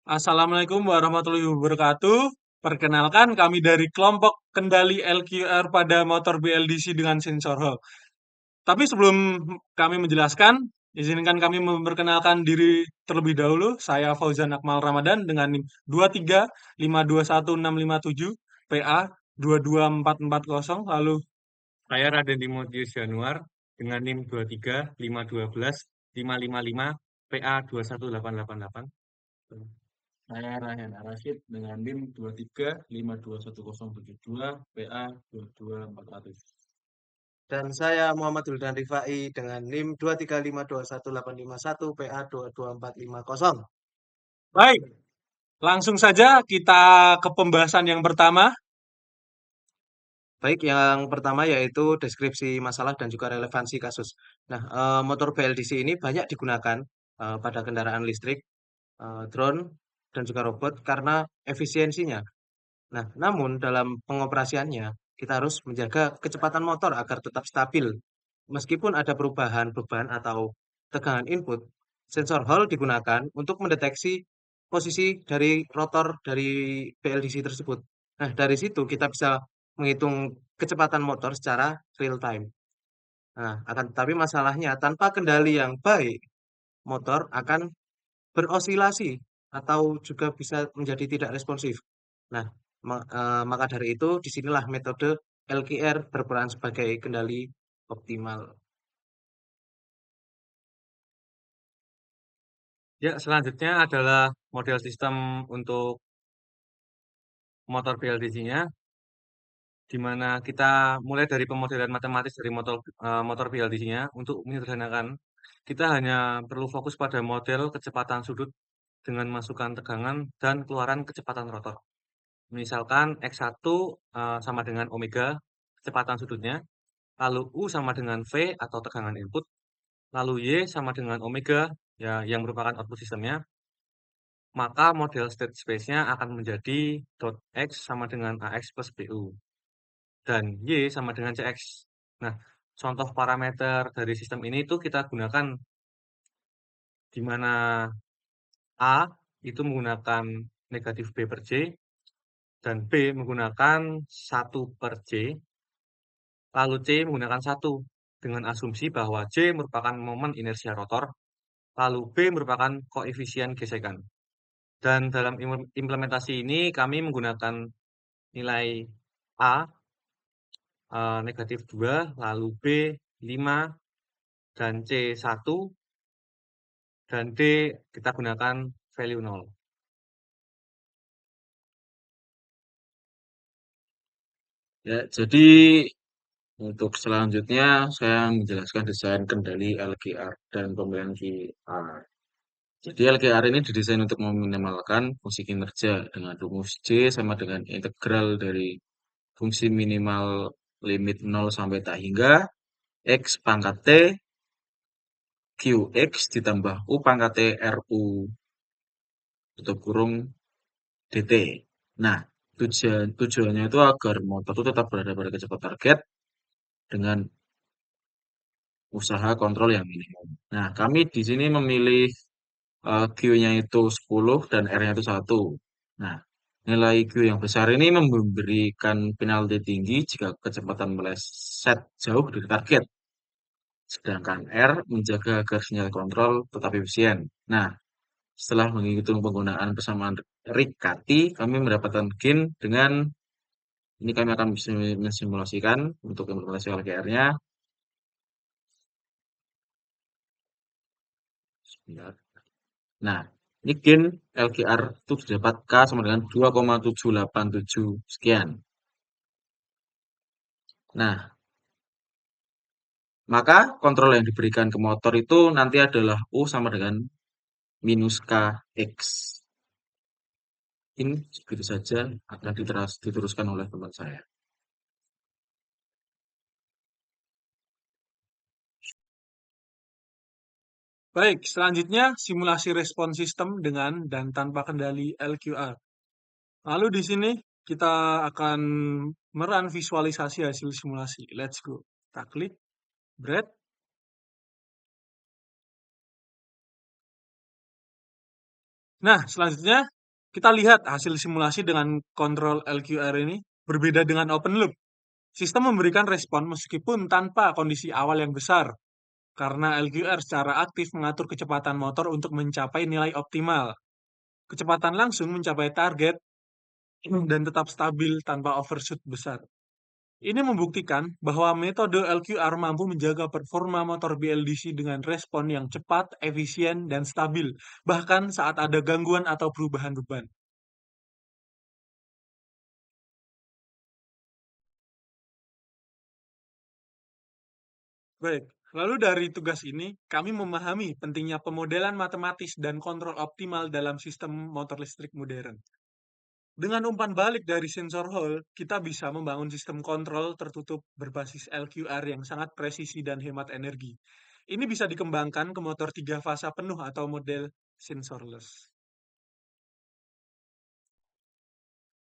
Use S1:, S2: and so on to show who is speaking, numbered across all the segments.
S1: Assalamualaikum warahmatullahi wabarakatuh. Perkenalkan kami dari kelompok kendali LQR pada motor BLDC dengan sensor Hall. Tapi sebelum kami menjelaskan, izinkan kami memperkenalkan diri terlebih dahulu. Saya Fauzan Akmal Ramadan dengan NIM 2352167 PA 22440. Lalu
S2: Saya Raden Timotius Januar dengan NIM 235211 PA 21888.
S3: Saya Rayhan Arasid dengan NIM 23521072 PA 22400.
S4: Dan saya Muhammad Huldan Rifai dengan NIM 2352181 PA 22450.
S1: baik, langsung saja kita ke pembahasan yang pertama.
S4: Baik, yang pertama yaitu deskripsi masalah dan juga relevansi kasus. Nah, motor BLDC ini banyak digunakan pada kendaraan listrik, drone, dan juga robot karena efisiensinya. Nah, namun dalam pengoperasiannya, kita harus menjaga kecepatan motor agar tetap stabil. Meskipun ada perubahan beban atau tegangan input, sensor Hall digunakan untuk mendeteksi posisi dari rotor dari BLDC tersebut. Nah, dari situ kita bisa menghitung kecepatan motor secara real time. Nah, akan tetapi masalahnya tanpa kendali yang baik, motor akan berosilasi atau juga bisa menjadi tidak responsif. Nah, maka dari itu disinilah metode LQR berperan sebagai kendali optimal.
S2: Ya, selanjutnya adalah model sistem untuk motor BLDC-nya, di mana kita mulai dari pemodelan matematis dari motor BLDC-nya. Untuk menyederhanakan, kita hanya perlu fokus pada model kecepatan sudut dengan masukan tegangan dan keluaran kecepatan rotor. Misalkan X1 sama dengan omega kecepatan sudutnya, lalu U sama dengan V atau tegangan input, lalu Y sama dengan omega ya yang merupakan output sistemnya, maka model state space-nya akan menjadi dot X sama dengan AX plus BU dan Y sama dengan CX. Nah, contoh parameter dari sistem ini itu kita gunakan di mana A itu menggunakan negatif B per J dan B menggunakan 1/J, lalu C menggunakan 1 dengan asumsi bahwa J merupakan momen inersia rotor, lalu B merupakan koefisien gesekan. Dan dalam implementasi ini kami menggunakan nilai A negatif 2, lalu B 5, dan C 1, dan D kita gunakan value 0.
S3: Ya, jadi untuk selanjutnya saya menjelaskan desain kendali LQR dan pemilihan QR. Jadi LQR ini didesain untuk meminimalkan fungsi kinerja dengan rumus J sama dengan integral dari fungsi minimal limit 0 sampai tak hingga X pangkat T QX ditambah U pangkat T RU tutup kurung DT. Nah, tujuannya itu agar motor itu tetap berada pada kecepatan target dengan usaha kontrol yang minimum. Nah, kami di sini memilih Q-nya itu 10 dan R-nya itu 1. Nah, nilai Q yang besar ini memberikan penalti tinggi jika kecepatan meleset jauh dari target. Sedangkan R menjaga agar sinyal kontrol tetap efisien. Nah, setelah menghitung penggunaan persamaan Riccati, kami mendapatkan gain dengan ini kami akan mensimulasikan untuk implementasi LKR-nya. Nah, ini gain LKR itu didapat K sama dengan 2,787 sekian. Nah, maka kontrol yang diberikan ke motor itu nanti adalah U sama dengan minus KX. Ini begitu saja akan diteruskan oleh teman saya.
S1: Baik, selanjutnya simulasi respon sistem dengan dan tanpa kendali LQR. Lalu di sini kita akan merun visualisasi hasil simulasi. Let's go. Kita klik, bread. Nah, selanjutnya Kita lihat hasil simulasi dengan kontrol LQR ini berbeda dengan open loop. Sistem memberikan respon meskipun tanpa kondisi awal yang besar, karena LQR secara aktif mengatur kecepatan motor untuk mencapai nilai optimal. Kecepatan langsung mencapai target dan tetap stabil tanpa overshoot besar. Ini membuktikan bahwa metode LQR mampu menjaga performa motor BLDC dengan respon yang cepat, efisien, dan stabil, bahkan saat ada gangguan atau perubahan beban. Baik, lalu dari tugas ini, kami memahami pentingnya pemodelan matematis dan kontrol optimal dalam sistem motor listrik modern. Dengan umpan balik dari sensor Hall, kita bisa membangun sistem kontrol tertutup berbasis LQR yang sangat presisi dan hemat energi. Ini bisa dikembangkan ke motor 3 fasa penuh atau model sensorless.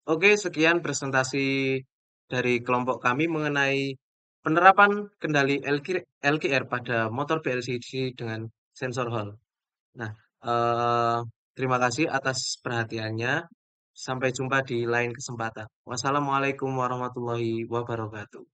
S4: Oke, sekian presentasi dari kelompok kami mengenai penerapan kendali LQR pada motor BLDC dengan sensor Hall. Nah, eh, terima kasih atas perhatiannya. Sampai jumpa di lain kesempatan. Wassalamualaikum warahmatullahi wabarakatuh.